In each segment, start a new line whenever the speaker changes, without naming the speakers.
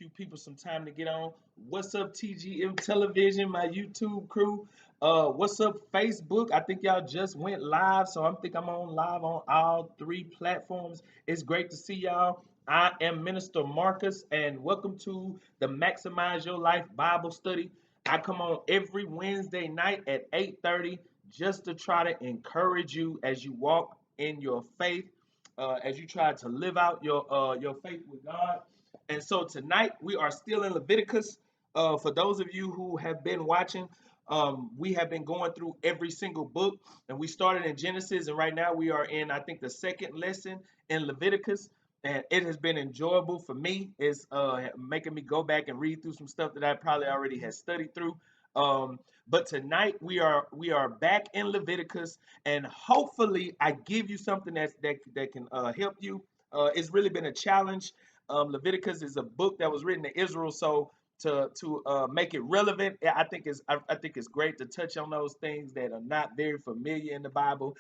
few people some time to get on. What's up, TGM Television, my YouTube crew? What's up, Facebook? I think y'all just went live, so I'm on live on all three platforms. It's great to see y'all. I am Minister Marcus, and welcome to the Maximize Your Life Bible Study. I come on every Wednesday night at 8:30 just to try to encourage you as you walk in your faith, as you try to live out your faith with God. And so tonight we are still in Leviticus. For those of you who have been watching, we have been going through every single book, and we started in Genesis, and right now we are in, I think, the second lesson in Leviticus, and it has been enjoyable for me. It's making me go back and read through some stuff that I probably already had studied through. But tonight we are back in Leviticus, and hopefully I give you something that can help you. It's really been a challenge. Leviticus is a book that was written to Israel, so to make it relevant, I think it's great to touch on those things that are not very familiar in the Bible.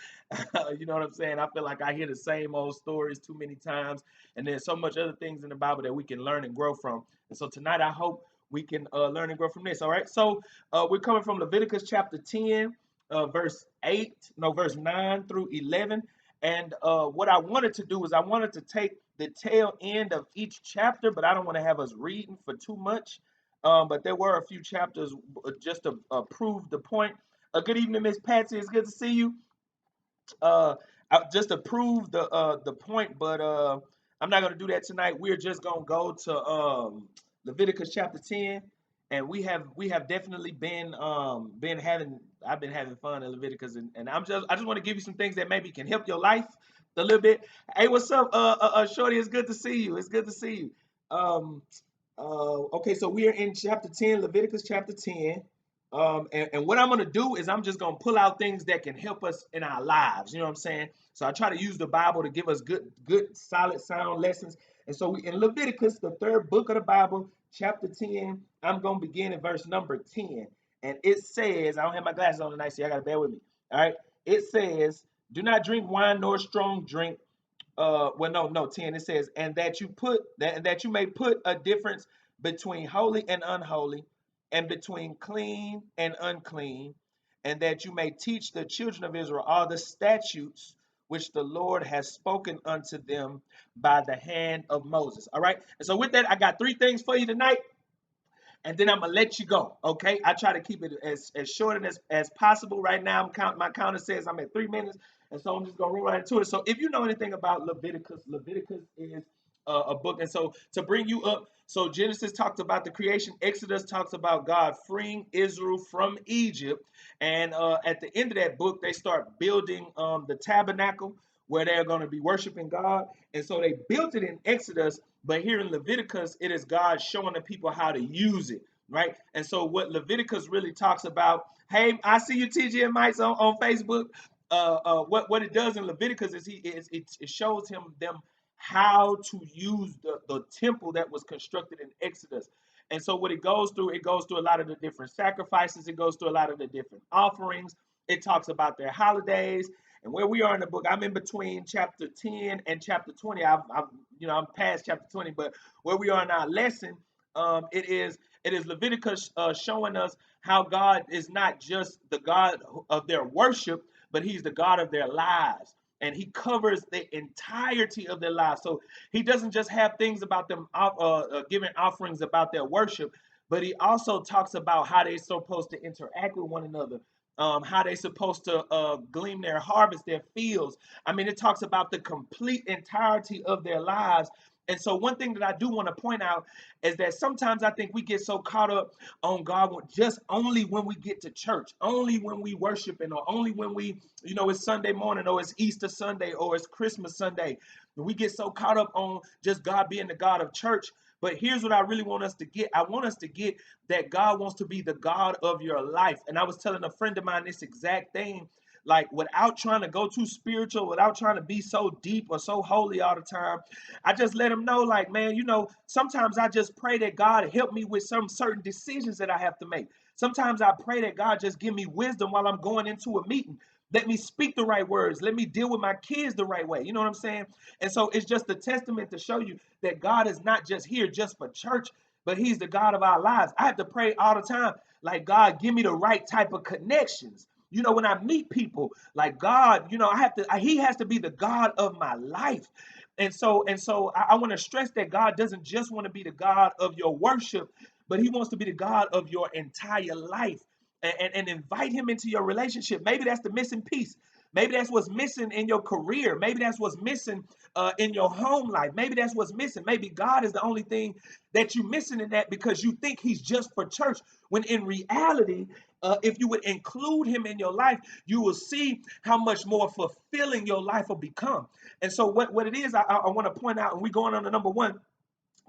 You know what I'm saying? I feel like I hear the same old stories too many times, and there's so much other things in the Bible that we can learn and grow from. And so tonight, I hope we can learn and grow from this. All right. So we're coming from Leviticus chapter 10, verse 9 through 11. And what I wanted to do is I wanted to take the tail end of each chapter, but I don't want to have us reading for too much. But there were a few chapters just to prove the point. Good evening, Miss Patsy. It's good to see you. Uh, just to prove the point, but I'm not gonna do that tonight. We're just gonna go to Leviticus chapter 10, and we have definitely been having I've been having fun in Leviticus, and I just want to give you some things that maybe can help your life a little bit. Hey, what's up, Shorty? It's good to see you. It's good to see you. Um, okay, so we are in chapter 10, Leviticus chapter 10. And what I'm going to do is I'm just going to pull out things that can help us in our lives. You know what I'm saying? So I try to use the Bible to give us good, solid, sound lessons. And so in Leviticus, the third book of the Bible, chapter 10, I'm going to begin in verse number 10. And it says, I don't have my glasses on tonight, so y'all got to bear with me. All right. It says, do not drink wine nor strong drink. Well, no, 10. It says, and that you may put a difference between holy and unholy, and between clean and unclean, and that you may teach the children of Israel all the statutes which the Lord has spoken unto them by the hand of Moses. All right. And so with that, I got three things for you tonight, and then I'm gonna let you go. Okay. I try to keep it as short and as possible. Right now, my counter says I'm at 3 minutes, and so I'm just gonna roll right into it. So if you know anything about Leviticus, Leviticus is a book, and so to bring you up, so Genesis talks about the creation, Exodus talks about God freeing Israel from Egypt, and at the end of that book, they start building the tabernacle where they're going to be worshiping God, and so they built it in Exodus. But here in Leviticus, it is God showing the people how to use it, right? And so what Leviticus really talks about, hey, I see you, TG and Mike's on Facebook. What it does in Leviticus is it shows them how to use the temple that was constructed in Exodus. And so what it goes through a lot of the different sacrifices. It goes through a lot of the different offerings. It talks about their holidays. And where we are in the book, I'm in between chapter 10 and chapter 20. I'm past chapter 20, but where we are in our lesson, it is Leviticus showing us how God is not just the God of their worship, but He's the God of their lives, and He covers the entirety of their lives. So He doesn't just have things about them giving offerings about their worship, but He also talks about how they're supposed to interact with one another, how they're supposed to glean their harvest, their fields. I mean, it talks about the complete entirety of their lives. And so, one thing that I do want to point out is that sometimes I think we get so caught up on God just only when we get to church, only when we worshiping, or only when it's Sunday morning, or it's Easter Sunday, or it's Christmas Sunday. We get so caught up on just God being the God of church. But here's what I really want us to get. I want us to get that God wants to be the God of your life. And I was telling a friend of mine this exact thing, like without trying to go too spiritual, without trying to be so deep or so holy all the time. I just let him know, like, man, sometimes I just pray that God help me with some certain decisions that I have to make. Sometimes I pray that God just give me wisdom while I'm going into a meeting. Let me speak the right words. Let me deal with my kids the right way. You know what I'm saying? And so it's just a testament to show you that God is not just here just for church. but he's the God of our lives. I have to pray all the time, like, God, give me the right type of connections. When I meet people, like, God, he has to be the God of my life. And so I want to stress that God doesn't just want to be the God of your worship, but he wants to be the God of your entire life, and invite him into your relationship. Maybe that's the missing piece. Maybe that's what's missing in your career. Maybe that's what's missing in your home life. Maybe that's what's missing. Maybe God is the only thing that you're missing in that, because you think he's just for church, when in reality, if you would include him in your life, you will see how much more fulfilling your life will become. And so what it is, I want to point out, and we're going on to number one.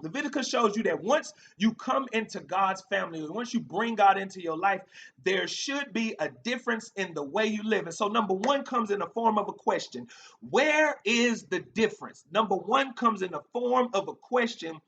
Leviticus shows you that once you come into God's family, once you bring God into your life, there should be a difference in the way you live. And so number one comes in the form of a question. Where is the difference? Number one comes in the form of a question.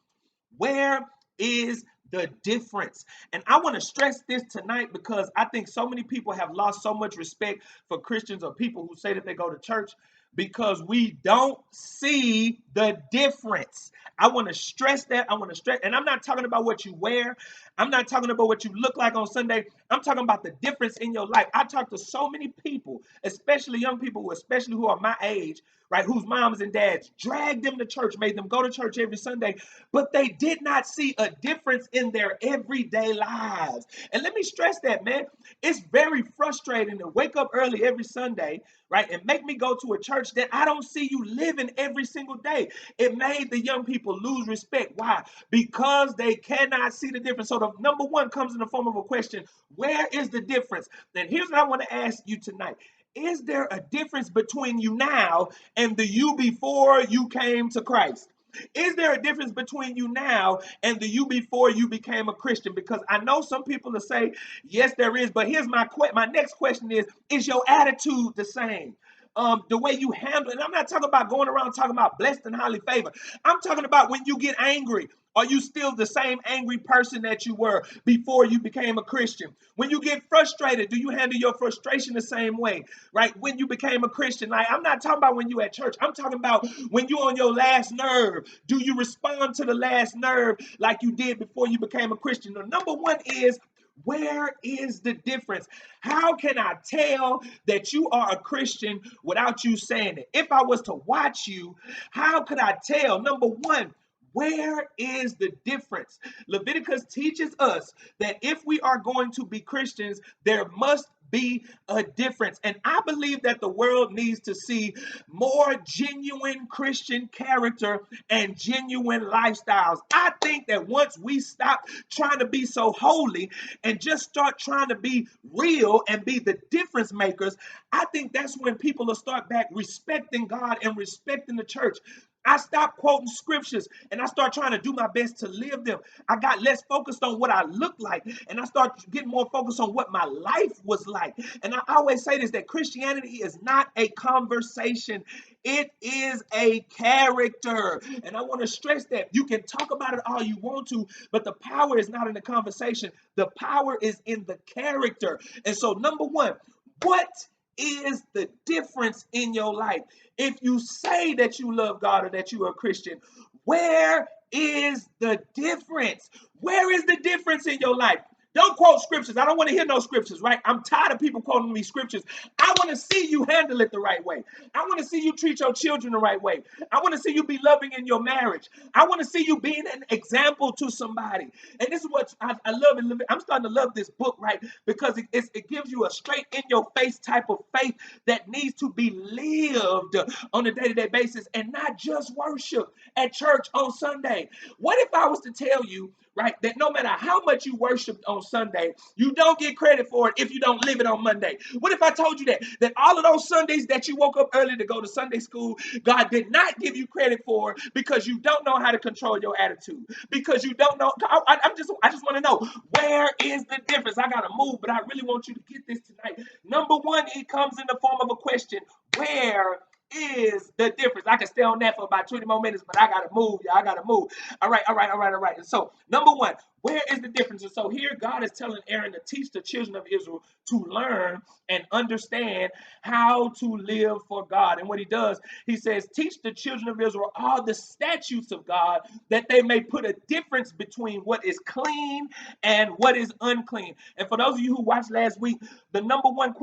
Where is the difference? And I want to stress this tonight, because I think so many people have lost so much respect for Christians or people who say that they go to church, because we don't see the difference. I want to stress that. And I'm not talking about what you wear. I'm not talking about what you look like on Sunday. I'm talking about the difference in your life. I talk to so many people, especially young people, especially who are my age, right, whose moms and dads dragged them to church, made them go to church every Sunday, but they did not see a difference in their everyday lives. And let me stress that, man. It's very frustrating to wake up early every Sunday, right, and make me go to a church that I don't see you living every single day. It made the young people lose respect. Why? Because they cannot see the difference. So the number one comes in the form of a question. Where is the difference? And here's what I want to ask you tonight. Is there a difference between you now and the you before you came to Christ? Is there a difference between you now and the you before you became a Christian? Because I know some people will say, yes, there is. But here's my next question is your attitude the same? The way you handle it. And I'm not talking about going around talking about blessed and highly favored. I'm talking about when you get angry. Are you still the same angry person that you were before you became a Christian? When you get frustrated, do you handle your frustration the same way, right? When you became a Christian, like, I'm not talking about when you at church. I'm talking about when you on your last nerve. Do you respond to the last nerve like you did before you became a Christian? The number one is, where is the difference? How can I tell that you are a Christian without you saying it? If I was to watch you, how could I tell? Number one, where is the difference? Leviticus teaches us that if we are going to be Christians, there must be a difference. And I believe that the world needs to see more genuine Christian character and genuine lifestyles. I think that once we stop trying to be so holy and just start trying to be real and be the difference makers, I think that's when people will start back respecting God and respecting the church. I stopped quoting scriptures and I start trying to do my best to live them. I got less focused on what I looked like, and I start getting more focused on what my life was like. And I always say this, that Christianity is not a conversation. It is a character. And I want to stress that. You can talk about it all you want to, but the power is not in the conversation. The power is in the character. And so, number one, what is the difference in your life? If you say that you love God or that you are a Christian, where is the difference? Where is the difference in your life? Don't quote scriptures. I don't want to hear no scriptures, right? I'm tired of people quoting me scriptures. I want to see you handle it the right way. I want to see you treat your children the right way. I want to see you be loving in your marriage. I want to see you being an example to somebody. And this is what I love. I'm starting to love this book, right? Because it gives you a straight in your face type of faith that needs to be lived on a day-to-day basis, and not just worship at church on Sunday. What if I was to tell you, right, that no matter how much you worshiped on Sunday, you don't get credit for it if you don't live it on Monday? What if I told you that all of those Sundays that you woke up early to go to Sunday school, God did not give you credit for because you don't know how to control your attitude, because you don't know? I just want to know, where is the difference? I gotta move, but I really want you to get this tonight. Number one, it comes in the form of a question. Where is the difference? I can stay on that for about 20 more minutes, but I gotta move, y'all. I gotta move. All right. And so, number one, where is the difference? And so here God is telling Aaron to teach the children of Israel to learn and understand how to live for God. And what he does, he says, teach the children of Israel all the statutes of God, that they may put a difference between what is clean and what is unclean. And for those of you who watched last week, the number one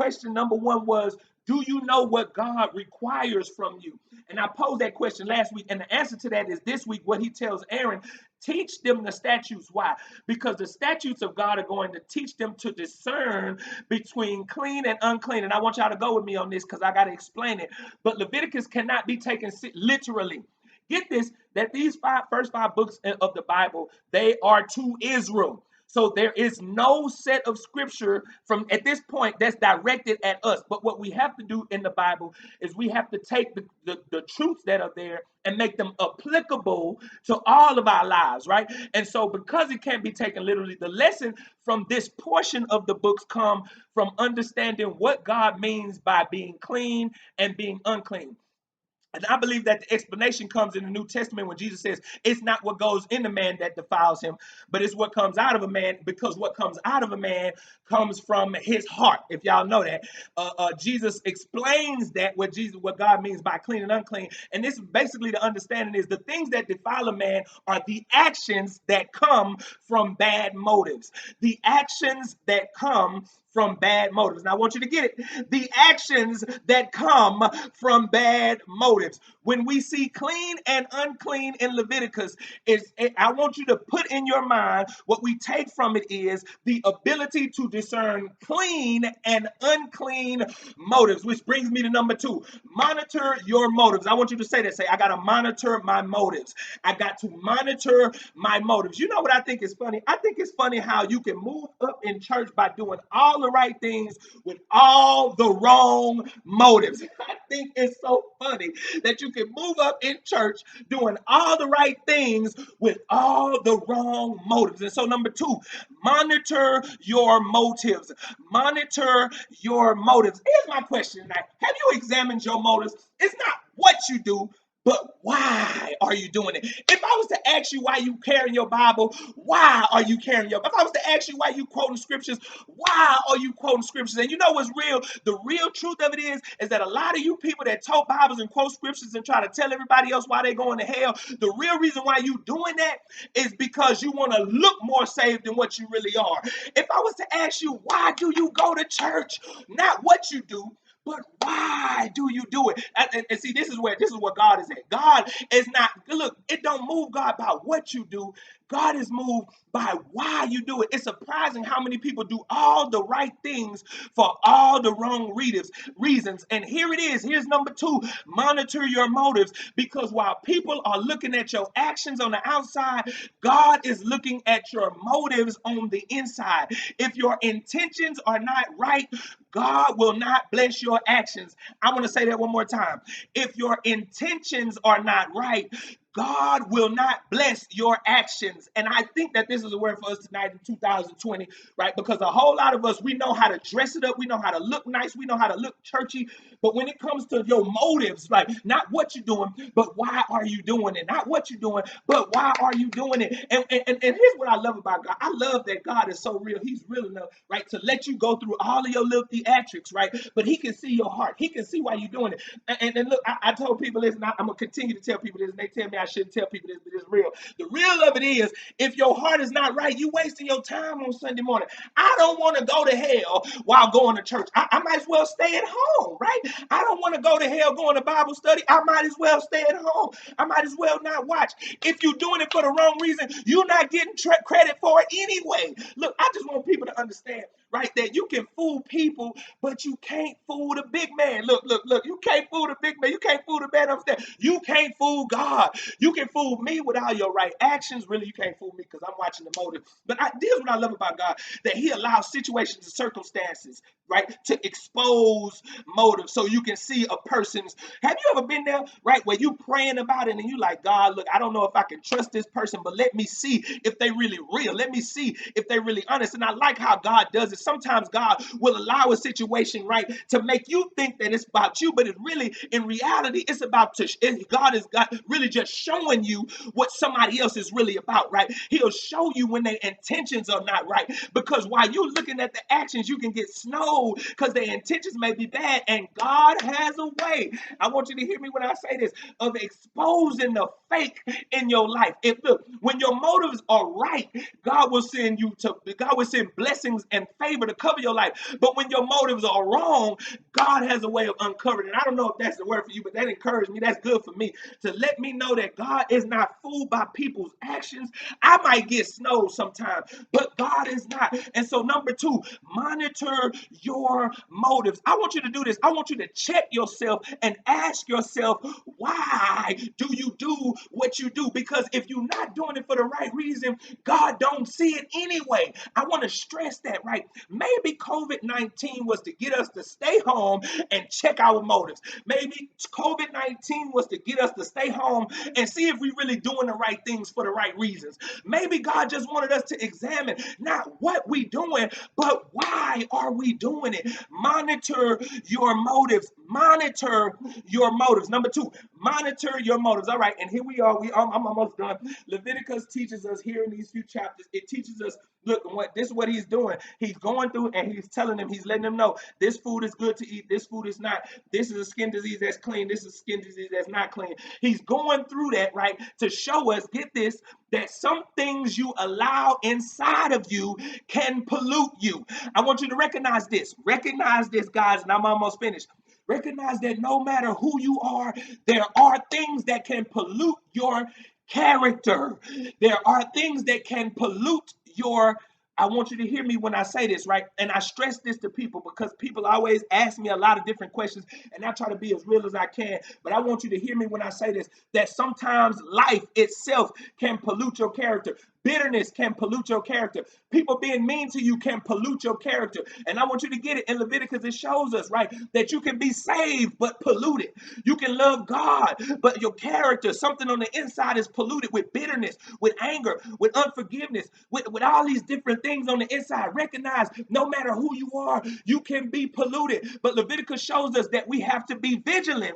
was, do you know what God requires from you? And I posed that question last week, and the answer to that is this week what he tells Aaron: teach them the statutes. Why? Because the statutes of God are going to teach them to discern between clean and unclean. And I want y'all to go with me on this because I got to explain it. But Leviticus cannot be taken literally. Get this, that these first five books of the Bible, they are to Israel. So there is no set of scripture from at this point that's directed at us. But what we have to do in the Bible is we have to take the truths that are there and make them applicable to all of our lives, right? And so because it can't be taken literally, the lesson from this portion of the books come from understanding what God means by being clean and being unclean. And I believe that the explanation comes in the New Testament when Jesus says it's not what goes in the man that defiles him, but it's what comes out of a man, because what comes out of a man comes from his heart. If y'all know that, Jesus explains that what God means by clean and unclean. And this basically the understanding is the things that defile a man are the actions that come from bad motives. The actions that come from bad motives. Now, I want you to get it. The actions that come from bad motives. When we see clean and unclean in Leviticus, I want you to put in your mind what we take from it is the ability to discern clean and unclean motives, which brings me to number two. Monitor your motives. I want you to say that. Say, I got to monitor my motives. I got to monitor my motives. You know what I think is funny? I think it's funny how you can move up in church by doing all the right things with all the wrong motives. I think it's so funny that you can move up in church doing all the right things with all the wrong motives. And so, number two, monitor your motives. Monitor your motives. Here's my question tonight. Have you examined your motives? It's not what you do, but why are you doing it? If I was to ask you why you carrying your Bible, why are you carrying your Bible? If I was to ask you why you quoting scriptures, why are you quoting scriptures? And you know what's real? The real truth of it is that a lot of you people that tote Bibles and quote scriptures and try to tell everybody else why they're going to hell, the real reason why you doing that is because you want to look more saved than what you really are. If I was to ask you, why do you go to church? Not what you do, but why do you do it? And see, this is what God is at. God is not, look, it don't move God by what you do. God is moved by why you do it. It's surprising how many people do all the right things for all the wrong reasons. And here it is. Here's number two. Monitor your motives, because while people are looking at your actions on the outside, God is looking at your motives on the inside. If your intentions are not right, God will not bless your actions. I want to say that one more time. If your intentions are not right, God will not bless your actions. And I think that this is a word for us tonight in 2020, right? Because a whole lot of us, we know how to dress it up. We know how to look nice. We know how to look churchy. But when it comes to your motives, like not what you're doing, but why are you doing it? Not what you're doing, but why are you doing it? And here's what I love about God. I love that God is so real. He's real enough, right, to let you go through all of your little theatrics, right? But he can see your heart. He can see why you're doing it. And look, I told people this, and I'm going to continue to tell people this, and they tell me I shouldn't tell people this, but it's real. The real of it is, if your heart is not right, you wasting your time on Sunday morning. I don't want to go to hell while going to church. I might as well stay at home, right? I don't want to go to hell going to Bible study. I might as well stay at home. I might as well not watch. If you're doing it for the wrong reason, you're not getting credit for it anyway. Look, I just want people to understand, right, that you can fool people, but you can't fool the big man. Look, you can't fool the big man. You can't fool the man upstairs. You can't fool God. You can fool me with all your right actions. Really, you can't fool me because I'm watching the motive. But this is what I love about God, that he allows situations and circumstances, right, to expose motives so you can see a person's. Have you ever been there, right, where you praying about it and you like, God, look, I don't know if I can trust this person, but let me see if they really real. Let me see if they really honest. And I like how God does it sometimes God will allow a situation, right, to make you think that it's about you, but it really, in reality, it's about God is God really just showing you what somebody else is really about, right? He'll show you when their intentions are not right, because while you're looking at the actions, you can get snowed because their intentions may be bad, and God has a way. I want you to hear me when I say this, of exposing the fake in your life. If look, when your motives are right, God will send blessings and favor to cover your life. But when your motives are wrong, God has a way of uncovering. And I don't know if that's the word for you, but that encouraged me. That's good for me to let me know that God is not fooled by people's actions. I might get snowed sometimes, but God is not. And so, number two, monitor your motives. I want you to do this. I want you to check yourself and ask yourself, why do you do what you do? Because if you're not doing it for the right reason, God don't see it anyway. I want to stress that, right? Maybe COVID-19 was to get us to stay home and check our motives. Maybe COVID-19 was to get us to stay home and see if we're really doing the right things for the right reasons. Maybe God just wanted us to examine not what we doing, but why are we doing it? Monitor your motives. Monitor your motives. Number two, monitor your motives. All right, and here we are. I'm almost done. Leviticus teaches us here in these few chapters. It teaches us, look, this is what he's doing. He's going through and he's telling them, he's letting them know this food is good to eat. This food is not. This is a skin disease that's clean. This is a skin disease that's not clean. He's going through that, right, to show us, get this, that some things you allow inside of you can pollute you. I want you to recognize this. Recognize this, guys, and I'm almost finished. Recognize that no matter who you are, there are things that can pollute your character. There are things that can pollute your. I want you to hear me when I say this, right? And I stress this to people because people always ask me a lot of different questions, and I try to be as real as I can. But I want you to hear me when I say this, that sometimes life itself can pollute your character. Bitterness can pollute your character. People being mean to you can pollute your character. And I want you to get it in Leviticus. It shows us, right, that you can be saved but polluted. You can love God, but your character, something on the inside is polluted with bitterness, with anger, with unforgiveness, with all these different things on the inside. Recognize no matter who you are, you can be polluted. But Leviticus shows us that we have to be vigilant.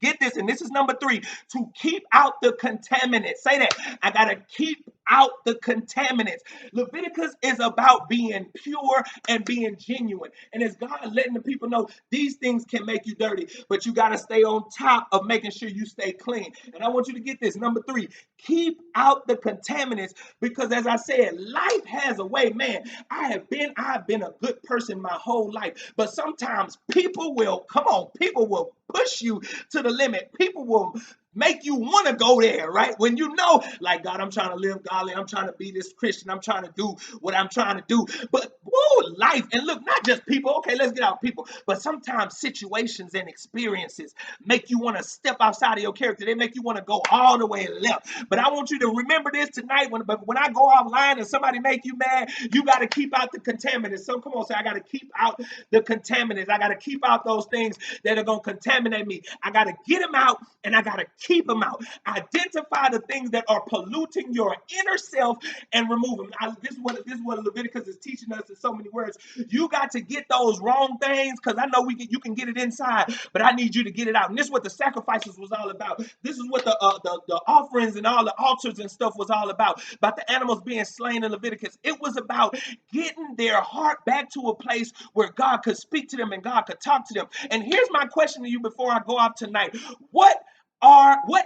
Get this, and this is number three, to keep out the contaminants. Say that. I got to keep out the contaminants. Leviticus is about being pure and being genuine. And as God letting the people know, these things can make you dirty, but you got to stay on top of making sure you stay clean. And I want you to get this. Number three, keep out the contaminants, because as I said, life has a way. Man, I've been a good person my whole life, but sometimes people will push you to the limit. People will make you want to go there, right? When you know, like, God, I'm trying to live godly. I'm trying to be this Christian. I'm trying to do what I'm trying to do. But woo, life, and look, not just people. Okay, let's get out people. But sometimes situations and experiences make you want to step outside of your character. They make you want to go all the way left. But I want you to remember this tonight. When I go offline and somebody make you mad, you got to keep out the contaminants. So come on, say, I got to keep out the contaminants. I got to keep out those things that are going to contaminate me. I got to get them out, and I got to keep them out. Identify the things that are polluting your inner self and remove them. This is what Leviticus is teaching us in so many words. You got to get those wrong things, because I know you can get it inside, but I need you to get it out. And this is what the sacrifices was all about. This is what the offerings and all the altars and stuff was all about the animals being slain in Leviticus. It was about getting their heart back to a place where God could speak to them and God could talk to them. And here's my question to you before I go off tonight. What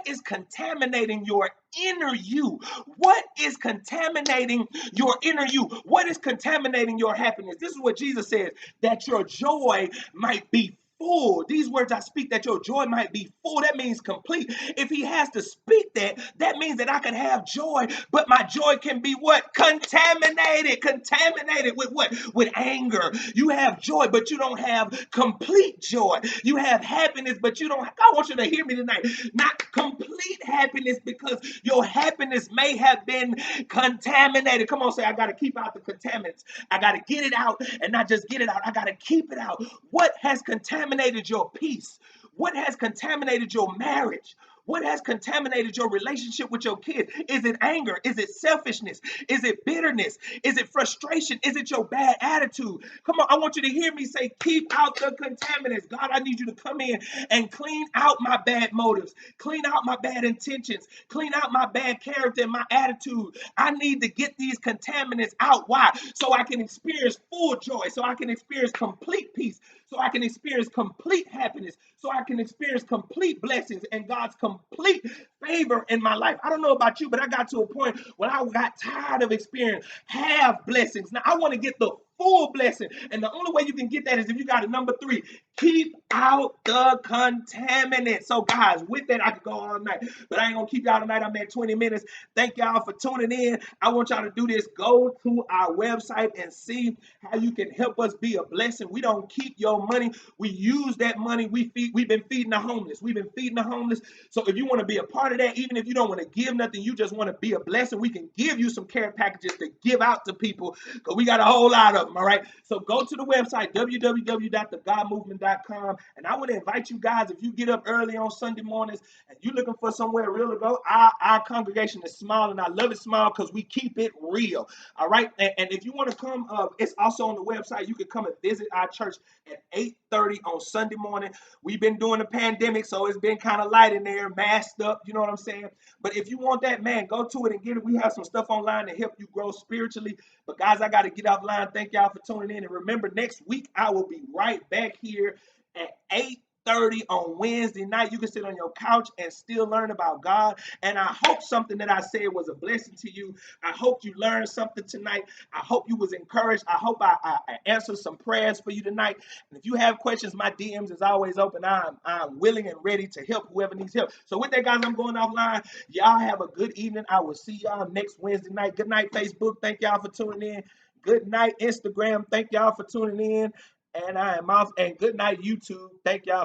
is contaminating your inner you? What is contaminating your inner you? What is contaminating your happiness? This is what Jesus says, that your joy might be full. These words I speak, that your joy might be full. That means complete. If he has to speak that, that means that I can have joy, but my joy can be what? Contaminated. Contaminated with what? With anger. You have joy, but you don't have complete joy. You have happiness, but you don't. I want you to hear me tonight. Not complete happiness, because your happiness may have been contaminated. Come on, say, I got to keep out the contaminants. I got to get it out, and not just get it out. I got to keep it out. What has contaminated your peace? What has contaminated your marriage? What has contaminated your relationship with your kids? Is it anger? Is it selfishness? Is it bitterness? Is it frustration? Is it your bad attitude? Come on, I want you to hear me say, keep out the contaminants. God, I need you to come in and clean out my bad motives, clean out my bad intentions, clean out my bad character and my attitude. I need to get these contaminants out. Why? So I can experience full joy, so I can experience complete peace, so I can experience complete happiness, so I can experience complete blessings and God's complete favor in my life. I don't know about you, but I got to a point when I got tired of experiencing half blessings. Now I want to get the full blessing. And the only way you can get that is if you got a number 3. Keep out the contaminants. So, guys, with that, I could go all night, but I ain't gonna keep y'all tonight. I'm at 20 minutes. Thank y'all for tuning in. I want y'all to do this. Go to our website and see how you can help us be a blessing. We don't keep your money. We use that money. We've been feeding the homeless. We've been feeding the homeless. So if you want to be a part of that, even if you don't want to give nothing, you just want to be a blessing, we can give you some care packages to give out to people, because we got a whole lot of them. All right. So go to the website, www.thegodmovement.com. And I want to invite you guys, if you get up early on Sunday mornings and you're looking for somewhere real to go, our congregation is small, and I love it small because we keep it real. All right. And if you want to come, it's also on the website. You can come and visit our church at 8:30 on Sunday morning. We've been doing the pandemic, so it's been kind of light in there, masked up. You know what I'm saying? But if you want that, man, go to it and get it. We have some stuff online to help you grow spiritually. But guys, I got to get offline. Thank y'all for tuning in. And remember, next week I will be right back here at 8:30 on Wednesday night. You can sit on your couch and still learn about God. And I hope something that I said was a blessing to you. I hope you learned something tonight. I hope you was encouraged. I hope I answered some prayers for you tonight. And if you have questions, my DMs is always open. I'm willing and ready to help whoever needs help. So with that, guys, I'm going offline. Y'all have a good evening. I will see y'all next Wednesday night. Good night, Facebook. Thank y'all for tuning in. Good night, Instagram. Thank y'all for tuning in. And I am off. And good night, YouTube. Thank y'all for